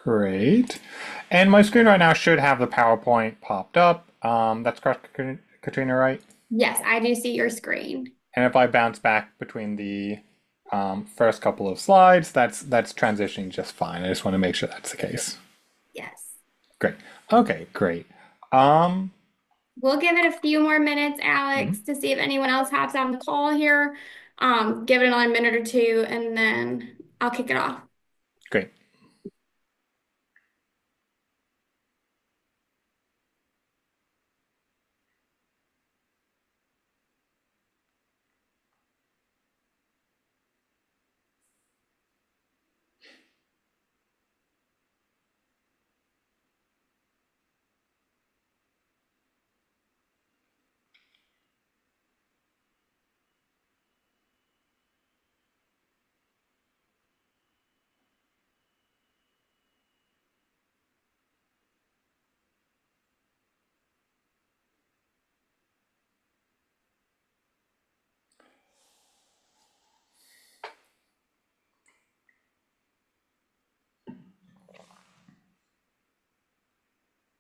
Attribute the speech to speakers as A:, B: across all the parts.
A: Great. And my screen right now should have the PowerPoint popped up. That's correct, Katrina, right?
B: Yes, I do see your screen.
A: And if I bounce back between the first couple of slides, that's transitioning just fine. I just want to make sure that's the case.
B: Yes.
A: Great. Okay, great. Um,
B: We'll give it a few more minutes, Alex,
A: mhm,
B: to see if anyone else hops on the call here. Give it another minute or two, and then I'll kick it off.
A: great.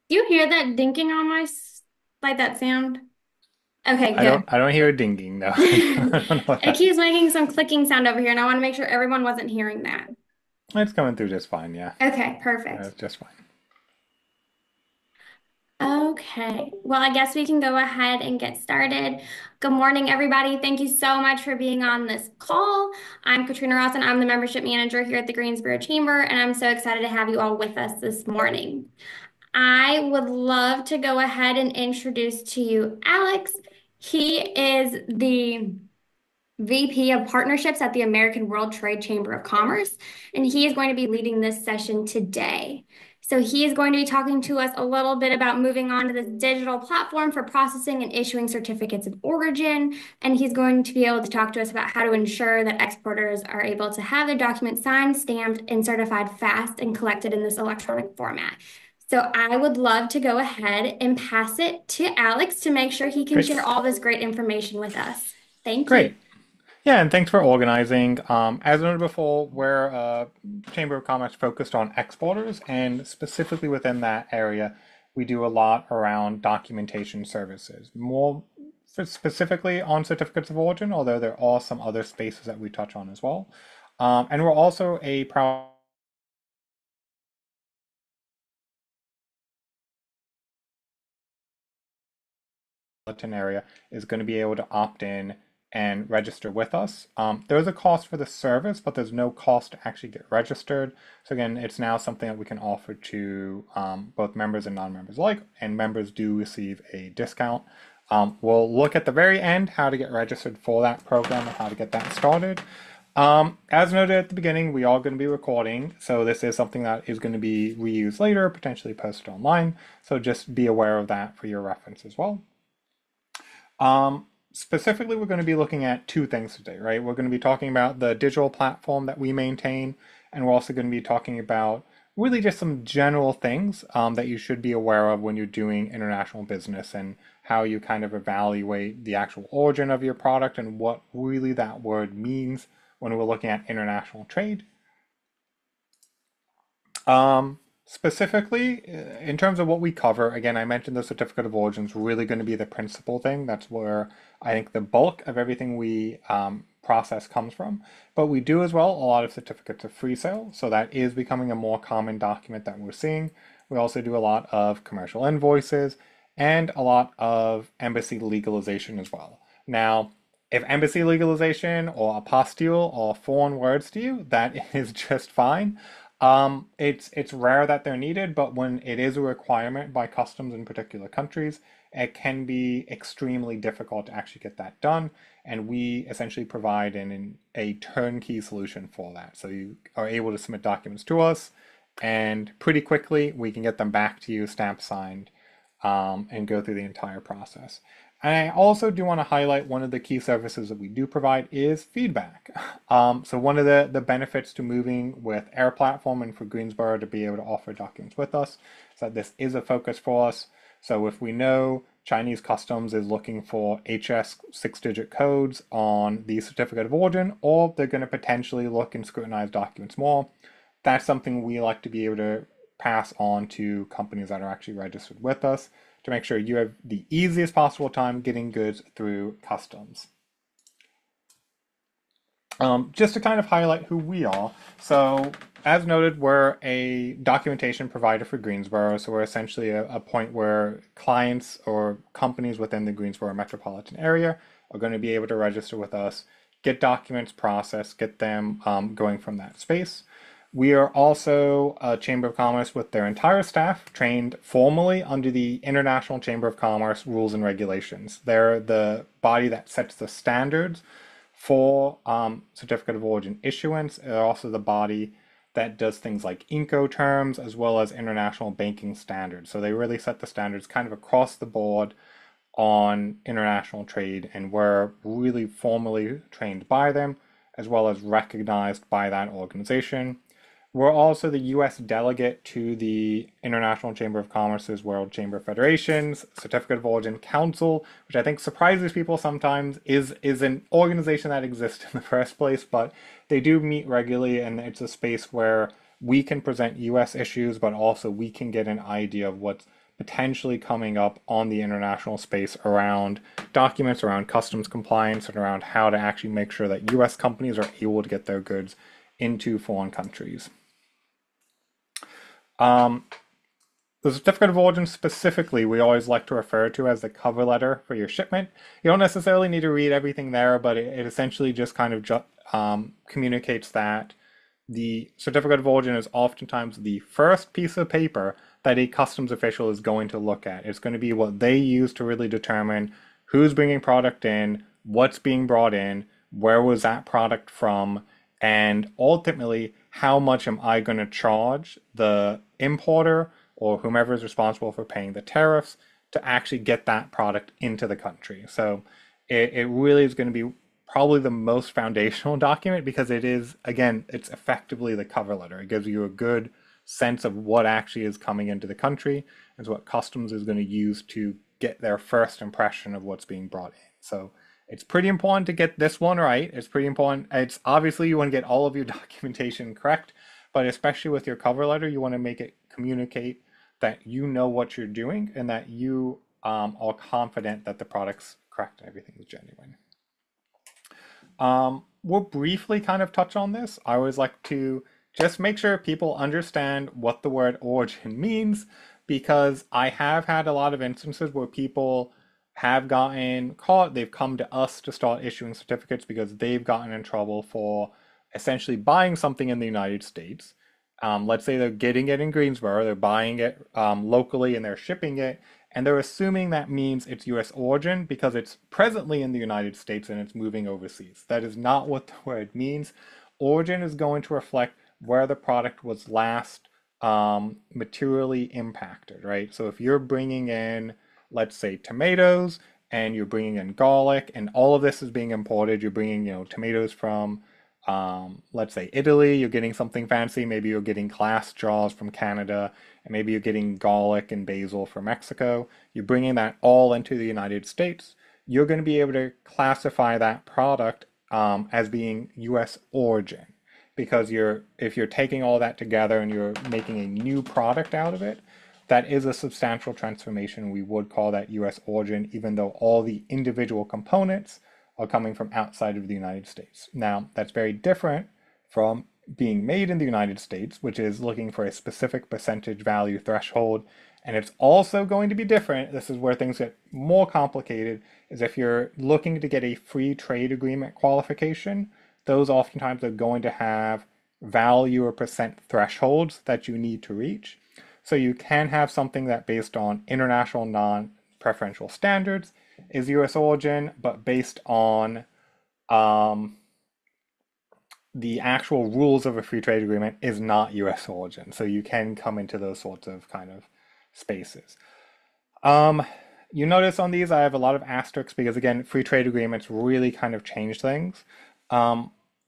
B: Do you hear that dinking on like that sound? Okay,
A: I don't
B: good.
A: I don't hear a dinging though. I don't know what
B: It
A: that.
B: keeps making some clicking sound over here, and I want to make sure everyone wasn't hearing that.
A: It's coming through just fine. Yeah,
B: Okay, perfect.
A: that's just fine.
B: Okay, well, I guess we can go ahead and get started. Good morning, everybody. Thank you so much for being on this call. I'm Katrina Ross, and I'm the membership manager here at the Greensboro Chamber, and I'm so excited to have you all with us this morning. I would love to go ahead and introduce to you Alex. He is the VP of Partnerships at the American World Trade Chamber of Commerce, and he is going to be leading this session today. So he is going to be talking to us a little bit about moving on to this digital platform for processing and issuing certificates of origin, and he's going to be able to talk to us about how to ensure that exporters are able to have their documents signed, stamped, and certified fast and collected in this electronic format. So I would love to go ahead and pass it to Alex to make sure he can
A: Great.
B: share all this great information with us. Thank you.
A: Great. Yeah, and thanks for organizing. As noted before, we're a Chamber of Commerce focused on exporters, and specifically within that area, we do a lot around documentation services. More specifically on certificates of origin, although there are some other spaces that we touch on as well. And we're also a proud area is going to be able to opt in and register with us. There's a cost for the service, but there's no cost to actually get registered. So again, it's now something that we can offer to both members and non-members alike, and members do receive a discount. We'll look at the very end how to get registered for that program and how to get that started. As noted at the beginning, we are going to be recording, so this is something that is going to be reused later, potentially posted online. So just be aware of that for your reference as well. Specifically, we're going to be looking at two things today, right? We're going to be talking about the digital platform that we maintain, and we're also going to be talking about really just some general things that you should be aware of when you're doing international business and how you kind of evaluate the actual origin of your product and what really that word means when we're looking at international trade. Specifically, in terms of what we cover, again, I mentioned the certificate of origin is really going to be the principal thing. That's where I think the bulk of everything we process comes from. But we do as well a lot of certificates of free sale. So that is becoming a more common document that we're seeing. We also do a lot of commercial invoices and a lot of embassy legalization as well. Now, if embassy legalization or apostille or foreign words to you, that is just fine. It's rare that they're needed, but when it is a requirement by customs in particular countries, it can be extremely difficult to actually get that done. And we essentially provide a turnkey solution for that. So you are able to submit documents to us, and pretty quickly we can get them back to you, stamp signed, and go through the entire process. And I also do want to highlight one of the key services that we do provide is feedback. So one of the benefits to moving with Air Platform and for Greensboro to be able to offer documents with us is that this is a focus for us. So if we know Chinese customs is looking for HS 6-digit codes on the certificate of origin, or they're going to potentially look and scrutinize documents more, that's something we like to be able to pass on to companies that are actually registered with us to make sure you have the easiest possible time getting goods through customs. Just to kind of highlight who we are. So, as noted, we're a documentation provider for Greensboro. So, we're essentially a point where clients or companies within the Greensboro metropolitan area are going to be able to register with us, get documents processed, get them going from that space. We are also a Chamber of Commerce with their entire staff trained formally under the International Chamber of Commerce rules and regulations. They're the body that sets the standards for certificate of origin issuance. They're also the body that does things like Incoterms as well as international banking standards. So they really set the standards kind of across the board on international trade, and we're really formally trained by them as well as recognized by that organization. We're also the U.S. delegate to the International Chamber of Commerce's World Chamber Federation's Certificate of Origin Council, which I think surprises people sometimes, is an organization that exists in the first place, but they do meet regularly, and it's a space where we can present U.S. issues, but also we can get an idea of what's potentially coming up on the international space around documents, around customs compliance, and around how to actually make sure that U.S. companies are able to get their goods into foreign countries. The certificate of origin specifically, we always like to refer to as the cover letter for your shipment. You don't necessarily need to read everything there, but it essentially just kind of communicates that the certificate of origin is oftentimes the first piece of paper that a customs official is going to look at. It's going to be what they use to really determine who's bringing product in, what's being brought in, where was that product from, and ultimately, how much am I going to charge the importer or whomever is responsible for paying the tariffs to actually get that product into the country. So it really is going to be probably the most foundational document because it is, again, it's effectively the cover letter. It gives you a good sense of what actually is coming into the country and what customs is going to use to get their first impression of what's being brought in. So it's pretty important to get this one right. It's pretty important. It's obviously you want to get all of your documentation correct, but especially with your cover letter, you want to make it communicate that you know what you're doing and that you are confident that the product's correct and everything is genuine. We'll briefly kind of touch on this. I always like to just make sure people understand what the word origin means because I have had a lot of instances where people have gotten caught. They've come to us to start issuing certificates because they've gotten in trouble for essentially buying something in the United States. Let's say they're getting it in Greensboro, they're buying it locally and they're shipping it, and they're assuming that means it's US origin because it's presently in the United States and it's moving overseas. That is not what the word means. Origin is going to reflect where the product was last materially impacted, right? So if you're bringing in, let's say, tomatoes and you're bringing in garlic and all of this is being imported, you're bringing, tomatoes from let's say Italy, you're getting something fancy, maybe you're getting glass jars from Canada, and maybe you're getting garlic and basil from Mexico. You're bringing that all into the United States. You're going to be able to classify that product as being US origin because if you're taking all that together and you're making a new product out of it, that is a substantial transformation. We would call that US origin, even though all the individual components are coming from outside of the United States. Now, that's very different from being made in the United States, which is looking for a specific percentage value threshold. And it's also going to be different. This is where things get more complicated, is if you're looking to get a free trade agreement qualification, those oftentimes are going to have value or percent thresholds that you need to reach. So you can have something that based on international non-preferential standards is US origin, but based on the actual rules of a free trade agreement is not US origin. So you can come into those sorts of kind of spaces. You notice on these I have a lot of asterisks because again, free trade agreements really kind of change things.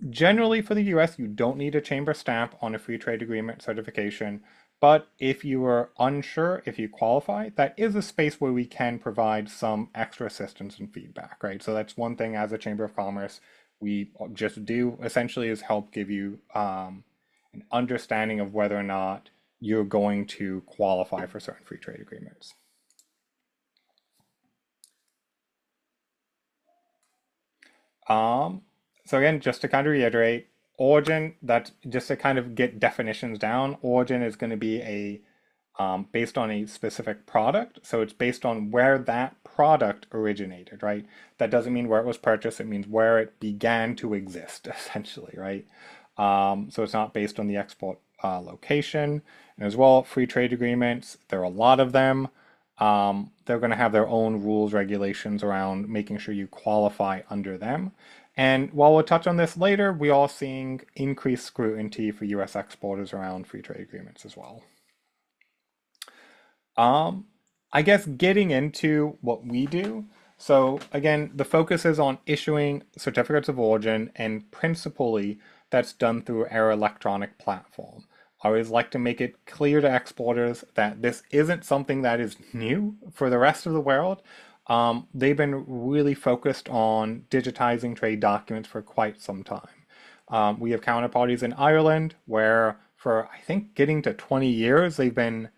A: Generally for the US, you don't need a chamber stamp on a free trade agreement certification. But if you are unsure if you qualify, that is a space where we can provide some extra assistance and feedback, right? So that's one thing as a Chamber of Commerce we just do essentially is help give you an understanding of whether or not you're going to qualify for certain free trade agreements. Um, so again, just to kind of reiterate, origin, that's just to kind of get definitions down. Origin is going to be a based on a specific product. So it's based on where that product originated, right? That doesn't mean where it was purchased. It means where it began to exist, essentially, right? So it's not based on the export location. And as well, free trade agreements, there are a lot of them. They're going to have their own rules, regulations around making sure you qualify under them. And while we'll touch on this later, we are seeing increased scrutiny for US exporters around free trade agreements as well. Um, I guess getting into what we do. So again, the focus is on issuing certificates of origin, and principally that's done through our electronic platform. I always like to make it clear to exporters that this isn't something that is new for the rest of the world. They've been really focused on digitizing trade documents for quite some time. We have counterparties in Ireland where, for I think getting to 20 years, they've been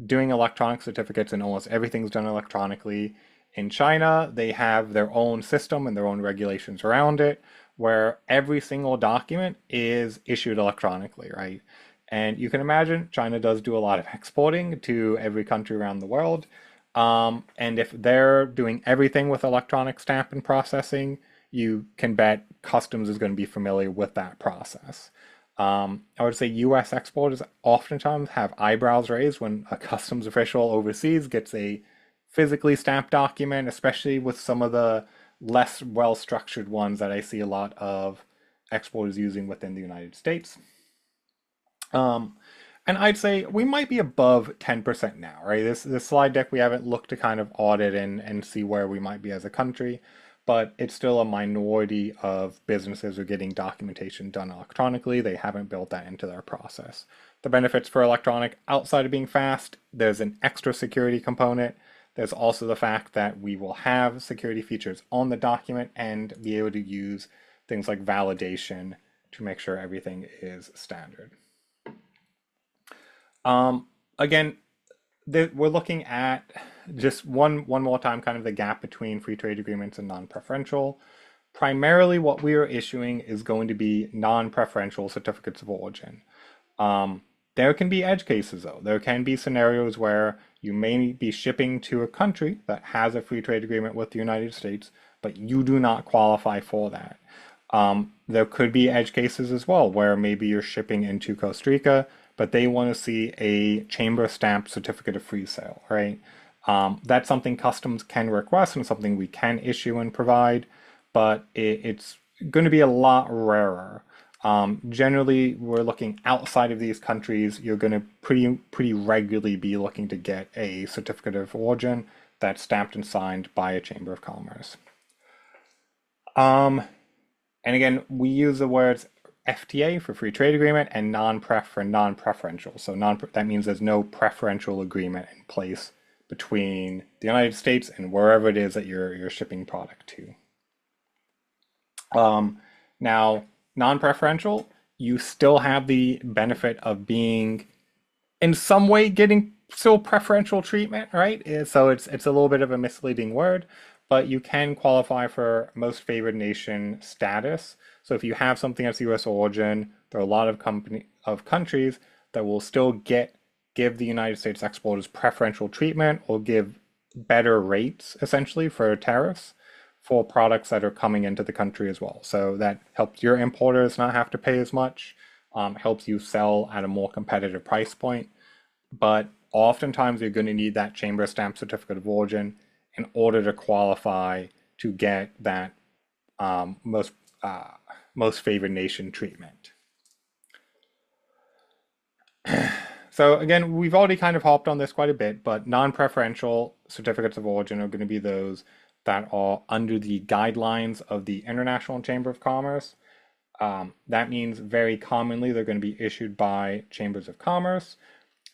A: doing electronic certificates, and almost everything's done electronically. In China, they have their own system and their own regulations around it, where every single document is issued electronically, right? And you can imagine China does do a lot of exporting to every country around the world. And if they're doing everything with electronic stamp and processing, you can bet customs is going to be familiar with that process. I would say US exporters oftentimes have eyebrows raised when a customs official overseas gets a physically stamped document, especially with some of the less well structured ones that I see a lot of exporters using within the United States. Um, and I'd say we might be above 10% now, right? This slide deck we haven't looked to kind of audit and see where we might be as a country, but it's still a minority of businesses are getting documentation done electronically. They haven't built that into their process. The benefits for electronic, outside of being fast, there's an extra security component. There's also the fact that we will have security features on the document and be able to use things like validation to make sure everything is standard. Again, we're looking at just one more time kind of the gap between free trade agreements and non-preferential. Primarily what we are issuing is going to be non-preferential certificates of origin. There can be edge cases though. There can be scenarios where you may be shipping to a country that has a free trade agreement with the United States, but you do not qualify for that. There could be edge cases as well where maybe you're shipping into Costa Rica, but they want to see a chamber stamp certificate of free sale, right? That's something customs can request and something we can issue and provide, but it's going to be a lot rarer. Generally, we're looking outside of these countries. You're going to pretty regularly be looking to get a certificate of origin that's stamped and signed by a Chamber of Commerce. Um, and again, we use the words FTA for free trade agreement and non-pref for non-preferential. So that means there's no preferential agreement in place between the United States and wherever it is that you're shipping product to. Now, non-preferential, you still have the benefit of being in some way getting still preferential treatment, right? So it's a little bit of a misleading word, but you can qualify for most favored nation status. So if you have something that's U.S. origin, there are a lot of countries that will still give the United States exporters preferential treatment or give better rates essentially for tariffs for products that are coming into the country as well. So that helps your importers not have to pay as much, helps you sell at a more competitive price point. But oftentimes you're going to need that chamber stamp certificate of origin in order to qualify to get that um, most uh, most favored nation treatment. So again, we've already kind of hopped on this quite a bit, but non-preferential certificates of origin are going to be those that are under the guidelines of the International Chamber of Commerce. That means very commonly they're going to be issued by chambers of commerce.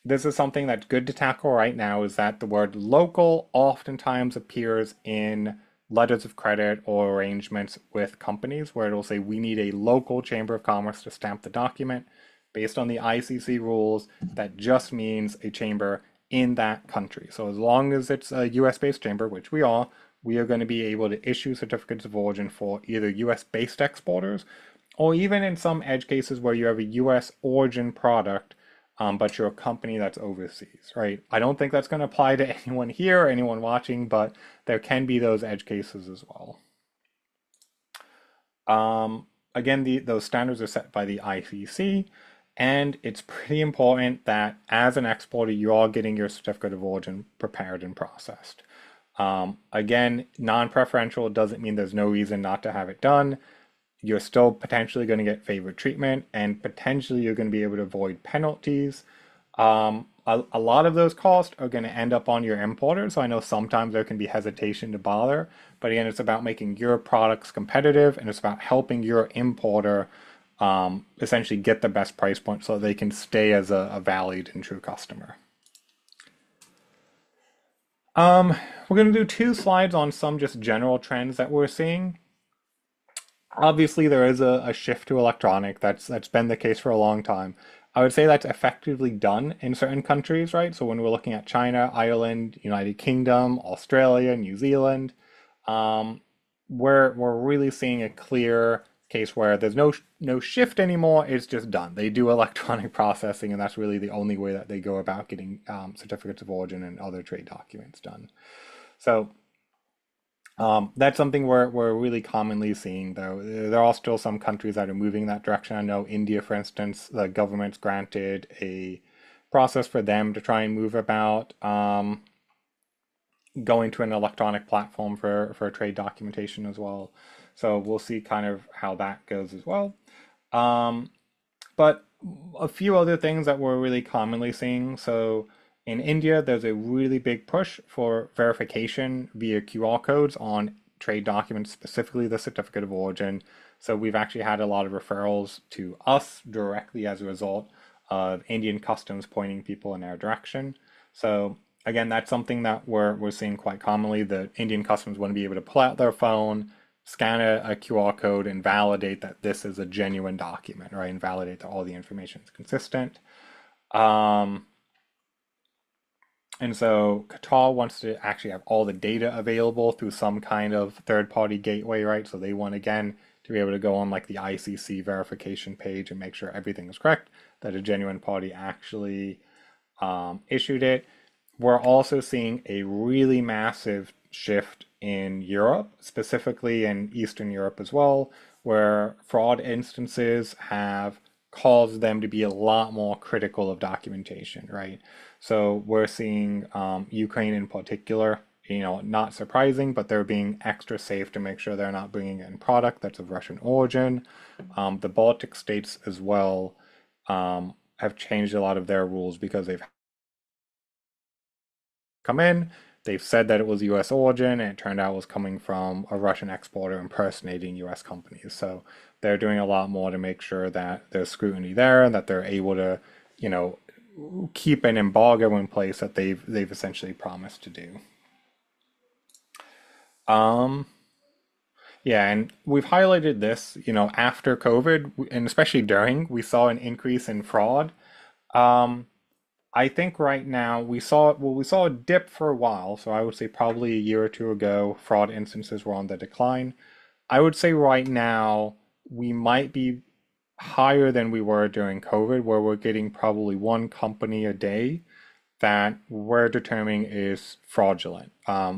A: This is something that's good to tackle right now, is that the word local oftentimes appears in letters of credit or arrangements with companies where it'll say we need a local chamber of commerce to stamp the document. based on the ICC rules, that just means a chamber in that country. So as long as it's a US based chamber, which we are going to be able to issue certificates of origin for either US based exporters or even in some edge cases where you have a US origin product, but you're a company that's overseas, right? I don't think that's going to apply to anyone here or anyone watching, but there can be those edge cases as well. Again, those standards are set by the ICC, and it's pretty important that as an exporter, you are getting your certificate of origin prepared and processed. Again, non-preferential doesn't mean there's no reason not to have it done. You're still potentially going to get favored treatment, and potentially you're going to be able to avoid penalties. A lot of those costs are going to end up on your importer. So I know sometimes there can be hesitation to bother, but again, it's about making your products competitive and it's about helping your importer essentially get the best price point so they can stay as a valued and true customer. We're going to do two slides on some just general trends that we're seeing. Obviously, there is a shift to electronic. That's been the case for a long time. I would say that's effectively done in certain countries, right? So when we're looking at China, Ireland, United Kingdom, Australia, New Zealand, um, we're really seeing a clear case where there's no shift anymore. It's just done. They do electronic processing, and that's really the only way that they go about getting certificates of origin and other trade documents done. So that's something we're really commonly seeing, though. There are still some countries that are moving that direction. I know India, for instance, the government's granted a process for them to try and move about going to an electronic platform for trade documentation as well. So we'll see kind of how that goes as well. Um, but a few other things that we're really commonly seeing. So in India, there's a really big push for verification via QR codes on trade documents, specifically the certificate of origin. So we've actually had a lot of referrals to us directly as a result of Indian customs pointing people in our direction. So again, that's something that we're seeing quite commonly. The Indian customs want to be able to pull out their phone, scan a QR code, and validate that this is a genuine document, right? And validate that all the information is consistent. Um, and so Qatar wants to actually have all the data available through some kind of third-party gateway, right? So they want, again, to be able to go on like the ICC verification page and make sure everything is correct, that a genuine party actually issued it. We're also seeing a really massive shift in Europe, specifically in Eastern Europe as well, where fraud instances have caused them to be a lot more critical of documentation, right? So we're seeing Ukraine in particular, not surprising, but they're being extra safe to make sure they're not bringing in product that's of Russian origin. The Baltic states as well have changed a lot of their rules because they've come in. They've said that it was US origin, and it turned out it was coming from a Russian exporter impersonating US companies. So they're doing a lot more to make sure that there's scrutiny there and that they're able to, you know, keep an embargo in place that they've essentially promised to do. Um, yeah, and we've highlighted this, after COVID and especially during, we saw an increase in fraud. Um, I think right now we saw a dip for a while, so I would say probably a year or two ago, fraud instances were on the decline. I would say right now we might be higher than we were during COVID, where we're getting probably one company a day that we're determining is fraudulent,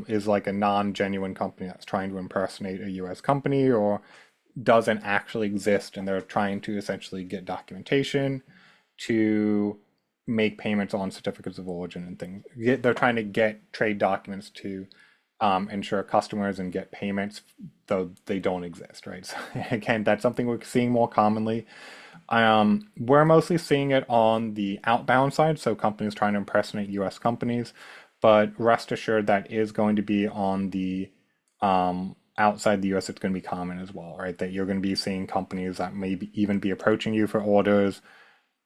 A: is like a non-genuine company that's trying to impersonate a US company or doesn't actually exist, and they're trying to essentially get documentation to make payments on certificates of origin and things. They're trying to get trade documents to ensure customers and get payments, though they don't exist, right? So again, that's something we're seeing more commonly. We're mostly seeing it on the outbound side, so companies trying to impersonate US companies, but rest assured that is going to be on the outside the US, it's going to be common as well, right? That you're going to be seeing companies that maybe even be approaching you for orders.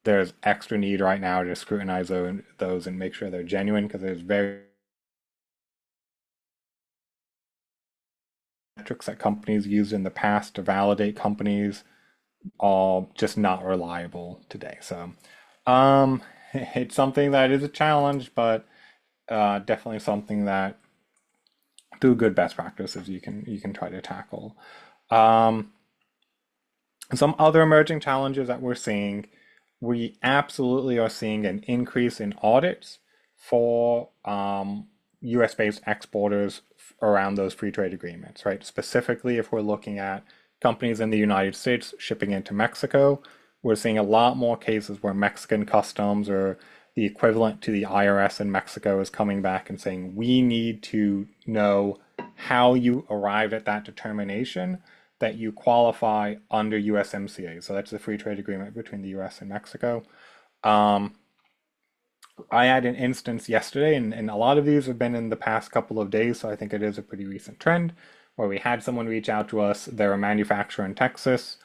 A: There's extra need right now to scrutinize those and make sure they're genuine because there's very metrics that companies used in the past to validate companies are just not reliable today. So, um, it's something that is a challenge, but definitely something that through good best practices you can try to tackle. Um, some other emerging challenges that we're seeing, we absolutely are seeing an increase in audits for US-based exporters around those free trade agreements, right? Specifically, if we're looking at companies in the United States shipping into Mexico, we're seeing a lot more cases where Mexican customs or the equivalent to the IRS in Mexico is coming back and saying, we need to know how you arrived at that determination that you qualify under USMCA. So that's the free trade agreement between the US and Mexico. Um, I had an instance yesterday, and a lot of these have been in the past couple of days, so I think it is a pretty recent trend, where we had someone reach out to us. They're a manufacturer in Texas.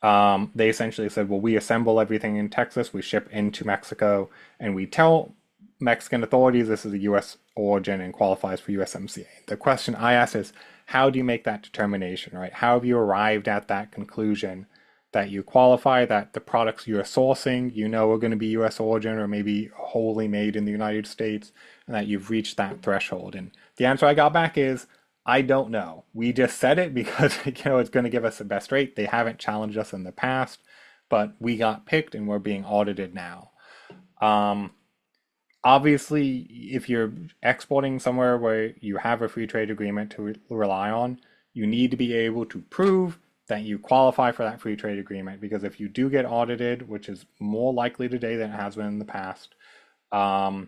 A: They essentially said, well, we assemble everything in Texas, we ship into Mexico, and we tell Mexican authorities this is a US origin and qualifies for USMCA. The question I asked is, how do you make that determination, right? How have you arrived at that conclusion that you qualify, that the products you're sourcing, are going to be US origin or maybe wholly made in the United States, and that you've reached that threshold? And the answer I got back is, I don't know. We just said it because it's going to give us the best rate. They haven't challenged us in the past, but we got picked and we're being audited now. Um, Obviously, if you're exporting somewhere where you have a free trade agreement to rely on, you need to be able to prove that you qualify for that free trade agreement, because if you do get audited, which is more likely today than it has been in the past, um,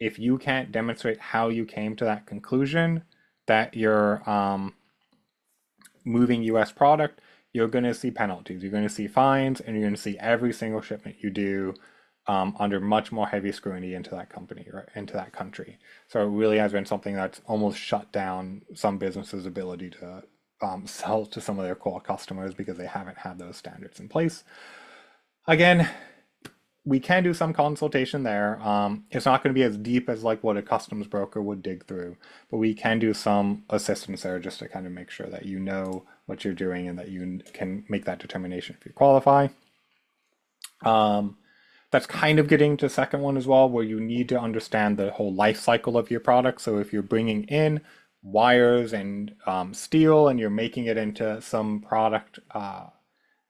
A: if you can't demonstrate how you came to that conclusion that you're moving US product, you're going to see penalties, you're going to see fines, and you're going to see every single shipment you do under much more heavy scrutiny into that company or into that country. So it really has been something that's almost shut down some businesses' ability to sell to some of their core customers because they haven't had those standards in place. Again, we can do some consultation there. It's not going to be as deep as like what a customs broker would dig through, but we can do some assistance there just to kind of make sure that you know what you're doing and that you can make that determination if you qualify. Um, that's kind of getting to the second one as well, where you need to understand the whole life cycle of your product. So if you're bringing in wires and steel and you're making it into some product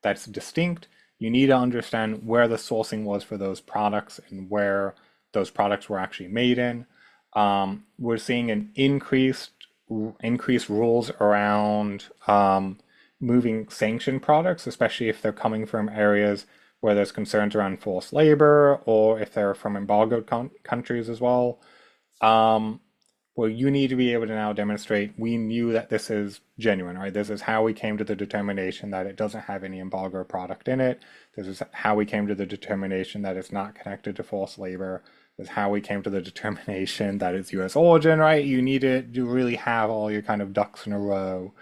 A: that's distinct, you need to understand where the sourcing was for those products and where those products were actually made in. We're seeing an increased rules around moving sanctioned products, especially if they're coming from areas where there's concerns around forced labor or if they're from embargoed countries as well. Um, well, you need to be able to now demonstrate we knew that this is genuine, right? This is how we came to the determination that it doesn't have any embargo product in it. This is how we came to the determination that it's not connected to forced labor. This is how we came to the determination that it's US origin, right? You need to really have all your kind of ducks in a row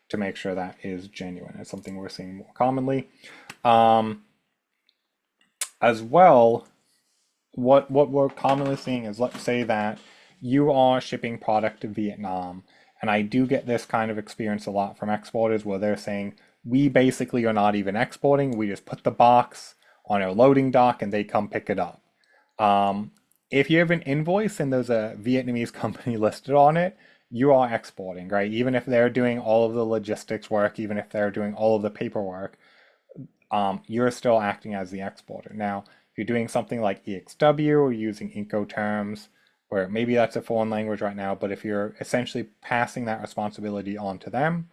A: to make sure that is genuine. It's something we're seeing more commonly. Um, as well, what we're commonly seeing is, let's say that you are shipping product to Vietnam, and I do get this kind of experience a lot from exporters where they're saying we basically are not even exporting, we just put the box on our loading dock and they come pick it up. um, if you have an invoice and there's a Vietnamese company listed on it, you are exporting, right? Even if they're doing all of the logistics work, even if they're doing all of the paperwork, you're still acting as the exporter. Now, if you're doing something like EXW or using Incoterms, where maybe that's a foreign language right now, but if you're essentially passing that responsibility on to them,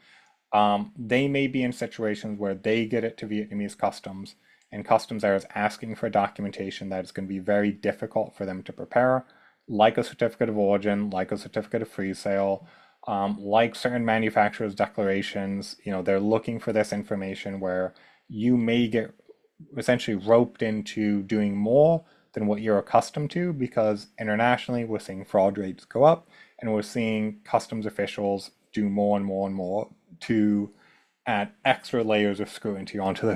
A: they may be in situations where they get it to Vietnamese customs, and customs there is asking for documentation that is going to be very difficult for them to prepare, like a certificate of origin, like a certificate of free sale, like certain manufacturers' declarations. They're looking for this information where you may get essentially roped into doing more than what you're accustomed to, because internationally we're seeing fraud rates go up and we're seeing customs officials do more and more and more to add extra layers of scrutiny onto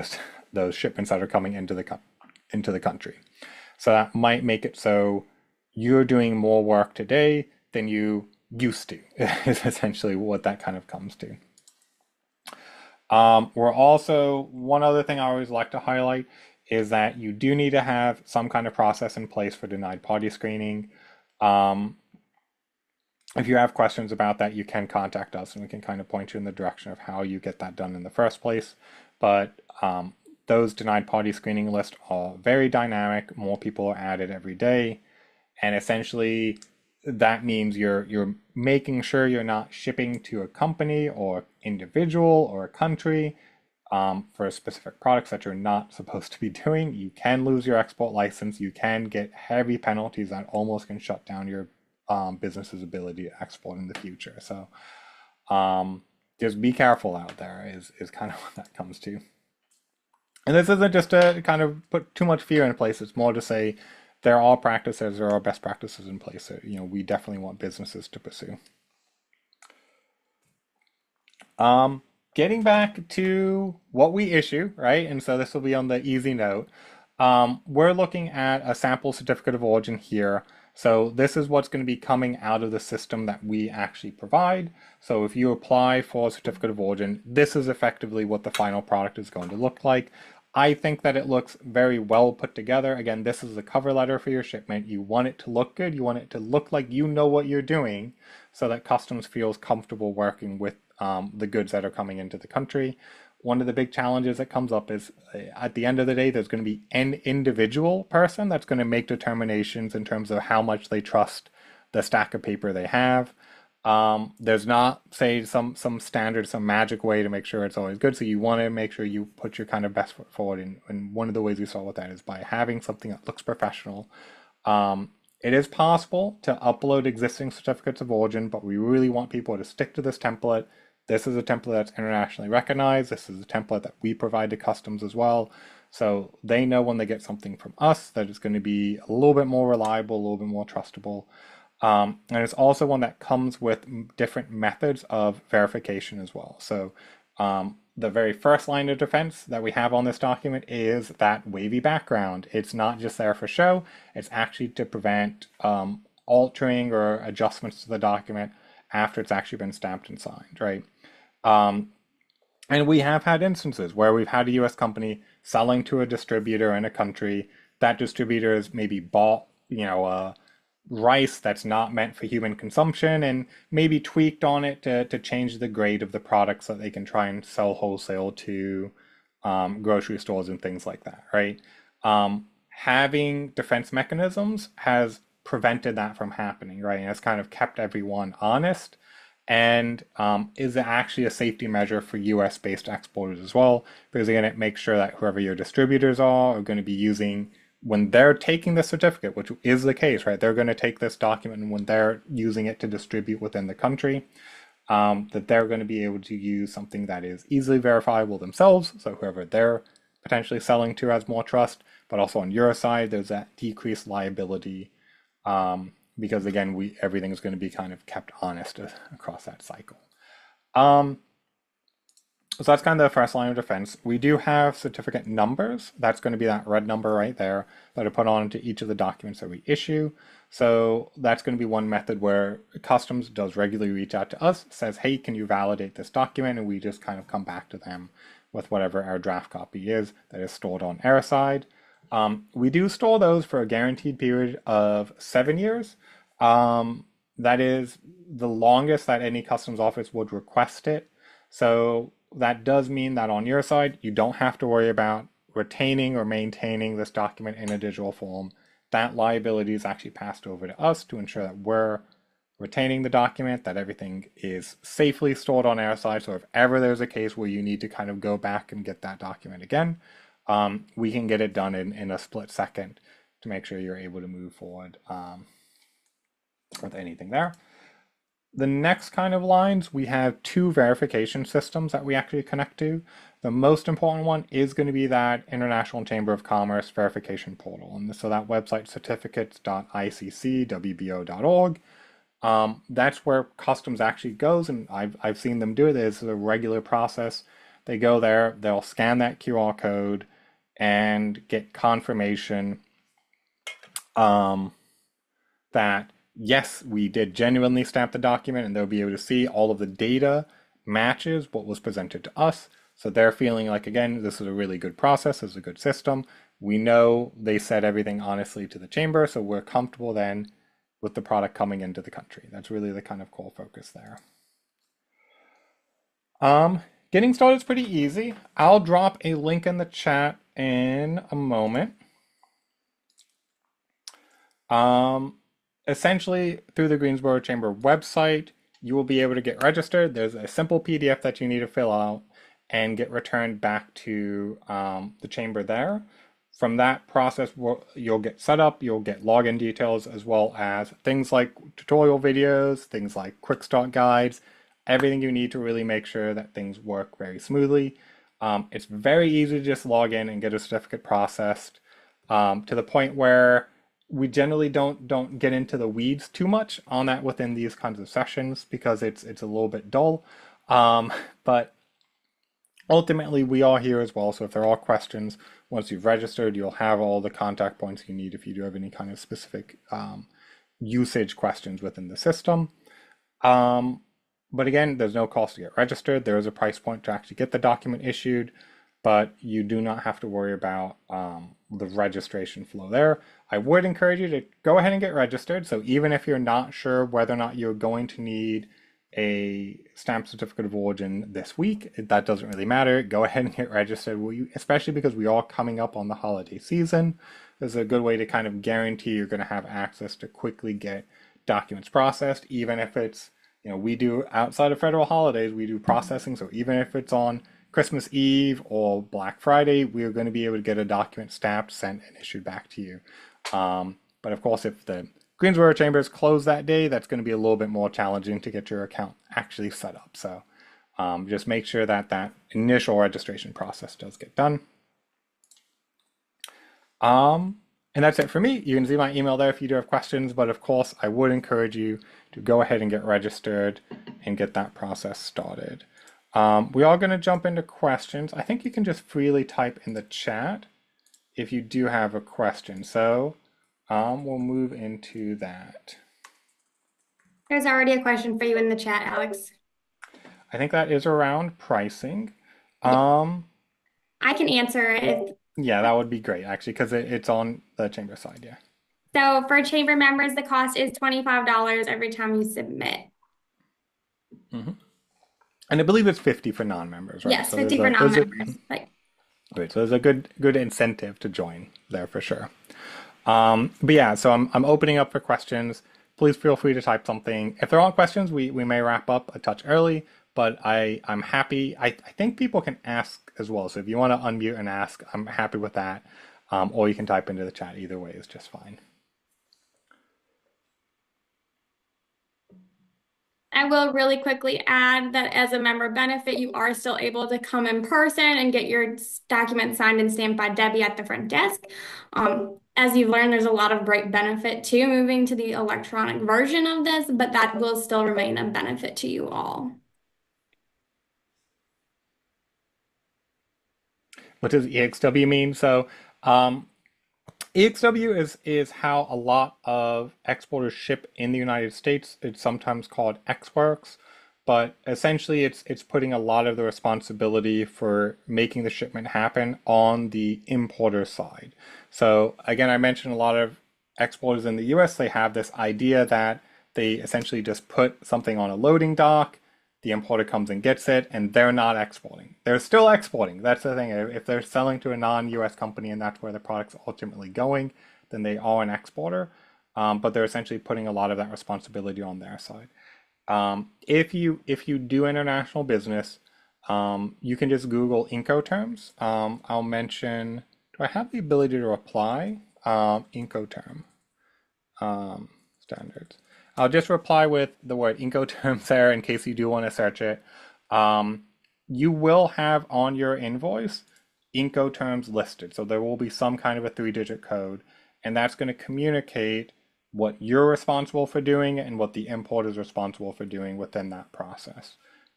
A: those shipments that are coming into the country. So that might make it so you're doing more work today than you used to, is essentially what that kind of comes to. We're also, one other thing I always like to highlight is that you do need to have some kind of process in place for denied party screening. Um, if you have questions about that, you can contact us and we can kind of point you in the direction of how you get that done in the first place. But those denied party screening lists are very dynamic. More people are added every day. And essentially, that means you're making sure you're not shipping to a company or individual or a country for specific products that you're not supposed to be doing. You can lose your export license. You can get heavy penalties that almost can shut down your business's ability to export in the future. So just be careful out there is kind of what that comes to. And this isn't just to kind of put too much fear in place. It's more to say there are practices, there are best practices in place that we definitely want businesses to pursue. Getting back to what we issue, right? And so this will be on the easy note. We're looking at a sample certificate of origin here. So this is what's going to be coming out of the system that we actually provide. So if you apply for a certificate of origin, this is effectively what the final product is going to look like. I think that it looks very well put together. Again, this is the cover letter for your shipment. You want it to look good. You want it to look like you know what you're doing so that customs feels comfortable working with the goods that are coming into the country. One of the big challenges that comes up is at the end of the day, there's going to be an individual person that's going to make determinations in terms of how much they trust the stack of paper they have. There's not, say, some standard, some magic way to make sure it's always good. So you want to make sure you put your kind of best foot forward. And one of the ways we saw with that is by having something that looks professional. It is possible to upload existing certificates of origin, but we really want people to stick to this template. This is a template that's internationally recognized. This is a template that we provide to customs as well. So they know when they get something from us that it's going to be a little bit more reliable, a little bit more trustable. And it's also one that comes with different methods of verification as well. So the very first line of defense that we have on this document is that wavy background. It's not just there for show, it's actually to prevent altering or adjustments to the document after it's actually been stamped and signed, right? And we have had instances where we've had a US company selling to a distributor in a country. That distributor has maybe bought, rice that's not meant for human consumption and maybe tweaked on it to change the grade of the product so that they can try and sell wholesale to grocery stores and things like that, right? Having defense mechanisms has prevented that from happening, right? And it's kind of kept everyone honest and is actually a safety measure for US based exporters as well, because again, it makes sure that whoever your distributors are going to be using when they're taking the certificate, which is the case, right? They're going to take this document and when they're using it to distribute within the country, that they're going to be able to use something that is easily verifiable themselves. So whoever they're potentially selling to has more trust, but also on your side, there's that decreased liability because again, everything is going to be kind of kept honest across that cycle. So that's kind of the first line of defense. We do have certificate numbers. That's going to be that red number right there that are put onto each of the documents that we issue. So that's going to be one method where customs does regularly reach out to us, says, hey, can you validate this document? And we just kind of come back to them with whatever our draft copy is that is stored on our side. We do store those for a guaranteed period of 7 years. That is the longest that any customs office would request it. So that does mean that on your side, you don't have to worry about retaining or maintaining this document in a digital form. That liability is actually passed over to us to ensure that we're retaining the document, that everything is safely stored on our side. So if ever there's a case where you need to kind of go back and get that document again, we can get it done in a split second to make sure you're able to move forward with anything there. The next kind of lines, we have two verification systems that we actually connect to. The most important one is going to be that International Chamber of Commerce verification portal. And so that website, certificates.iccwbo.org, that's where customs actually goes. And I've seen them do it. It's a regular process. They go there, they'll scan that QR code and get confirmation that yes, we did genuinely stamp the document, and they'll be able to see all of the data matches what was presented to us. So they're feeling like, again, this is a really good process, this is a good system. We know they said everything honestly to the chamber, so we're comfortable then with the product coming into the country. That's really the kind of core focus there. Um, Getting started is pretty easy. I'll drop a link in the chat in a moment. Um, Essentially, through the Greensboro Chamber website, you will be able to get registered. There's a simple PDF that you need to fill out and get returned back to the chamber there. From that process, you'll get set up, you'll get login details, as well as things like tutorial videos, things like quick start guides, everything you need to really make sure that things work very smoothly. It's very easy to just log in and get a certificate processed to the point where we generally don't get into the weeds too much on that within these kinds of sessions because it's a little bit dull. But ultimately, we are here as well. So if there are questions, once you've registered, you'll have all the contact points you need if you do have any kind of specific usage questions within the system. But again, there's no cost to get registered. There is a price point to actually get the document issued, but you do not have to worry about the registration flow there. I would encourage you to go ahead and get registered. So even if you're not sure whether or not you're going to need a stamp certificate of origin this week, that doesn't really matter. Go ahead and get registered, especially because we are coming up on the holiday season. This is a good way to kind of guarantee you're going to have access to quickly get documents processed, even if it's, we do outside of federal holidays, we do processing. So even if it's on Christmas Eve or Black Friday, we're going to be able to get a document stamped, sent, and issued back to you. But of course, if the Greensboro Chamber is closed that day, that's going to be a little bit more challenging to get your account actually set up. So just make sure that that initial registration process does get done. And that's it for me. You can see my email there if you do have questions, but of course, I would encourage you to go ahead and get registered and get that process started. We are going to jump into questions. I think you can just freely type in the chat if you do have a question. So we'll move into that.
B: There's already a question for you in the chat, Alex.
A: I think that is around pricing.
B: I can answer it.
A: Yeah, that would be great, actually, because it's on the chamber side, yeah.
B: So for chamber members, the cost is $25 every time you submit.
A: And I believe it's 50 for non-members, right?
B: Yes, so 50 for non-members.
A: Great, so there's a good incentive to join there for sure. But yeah, so I'm opening up for questions. Please feel free to type something. If there aren't questions, we may wrap up a touch early, but I'm happy. I think people can ask as well. So if you want to unmute and ask, I'm happy with that. Or you can type into the chat. Either way is just fine.
B: I will really quickly add that as a member benefit, you are still able to come in person and get your document signed and stamped by Debbie at the front desk. As you've learned, there's a lot of great benefit to moving to the electronic version of this, but that will still remain a benefit to you all.
A: What does EXW mean? So EXW is how a lot of exporters ship in the United States. It's sometimes called ExWorks, but essentially it's putting a lot of the responsibility for making the shipment happen on the importer side. So again, I mentioned a lot of exporters in the US, they have this idea that they essentially just put something on a loading dock, the importer comes and gets it, and they're not exporting. They're still exporting. That's the thing. If they're selling to a non-US company and that's where the product's ultimately going, then they are an exporter. But they're essentially putting a lot of that responsibility on their side. If you do international business, you can just Google Incoterms. I'll mention, do I have the ability to reply? Incoterm standards. I'll just reply with the word Incoterms there in case you do want to search it. You will have on your invoice Incoterms listed. So there will be some kind of a 3-digit code, and that's going to communicate what you're responsible for doing and what the import is responsible for doing within that process.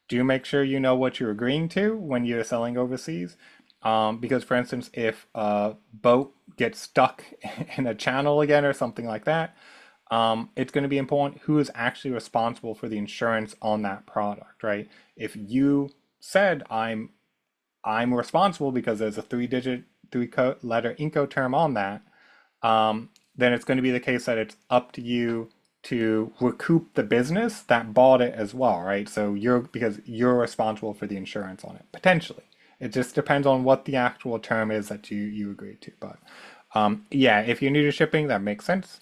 A: Do make sure you know what you're agreeing to when you're selling overseas. Because for instance, if a boat gets stuck in a channel again or something like that, it's going to be important who is actually responsible for the insurance on that product, right? If you said I'm I'm responsible because there's a three letter Incoterm on that, then it's going to be the case that it's up to you to recoup the business that bought it as well, right? So because you're responsible for the insurance on it, potentially. It just depends on what the actual term is that you agreed to. But yeah, if you're new to shipping, that makes sense.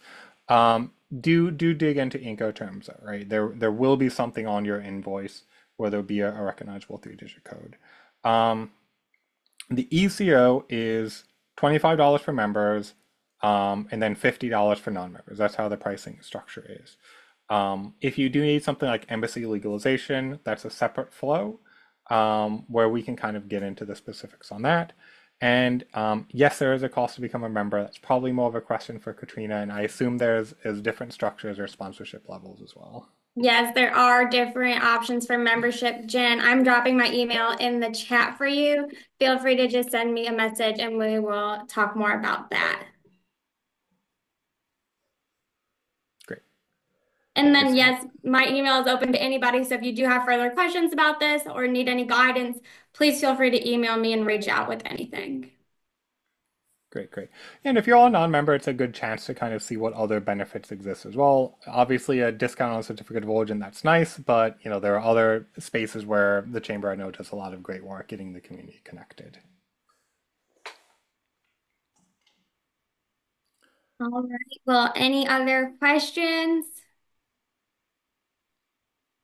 A: Do dig into Incoterms, though, right? There will be something on your invoice where there'll be a recognizable three-digit code. Um, the ECO is $25 for members, and then $50 for non-members. That's how the pricing structure is. If you do need something like embassy legalization, that's a separate flow, where we can kind of get into the specifics on that. And yes, there is a cost to become a member. That's probably more of a question for Katrina, and I assume there's different structures or sponsorship levels as well.
B: Yes, there are different options for membership. Jen, I'm dropping my email in the chat for you. Feel free to just send me a message and we will talk more about that.
A: Great.
B: And then,
A: Awesome.
B: yes, my email is open to anybody. So if you do have further questions about this or need any guidance, please feel free to email me and reach out with anything.
A: Great, great. And if you're all a non-member, it's a good chance to kind of see what other benefits exist as well. Obviously, a discount on a certificate of origin, that's nice, but there are other spaces where the Chamber I know does a lot of great work getting the community connected.
B: All right. Well, any other questions?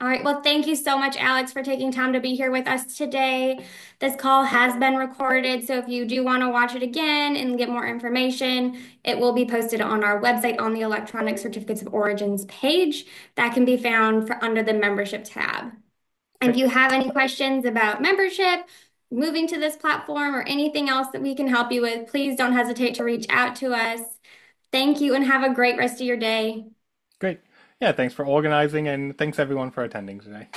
B: All right. Well, thank you so much, Alex, for taking time to be here with us today. This call has been recorded, so if you do want to watch it again and get more information, it will be posted on our website on the Electronic Certificates of Origins page that can be found under the membership tab. And if
A: Great,
B: you have any questions about membership, moving to this platform, or anything else that we can help you with, please don't hesitate to reach out to us. Thank you and have a great rest of your day.
A: great. Yeah, thanks for organizing and thanks everyone for attending today.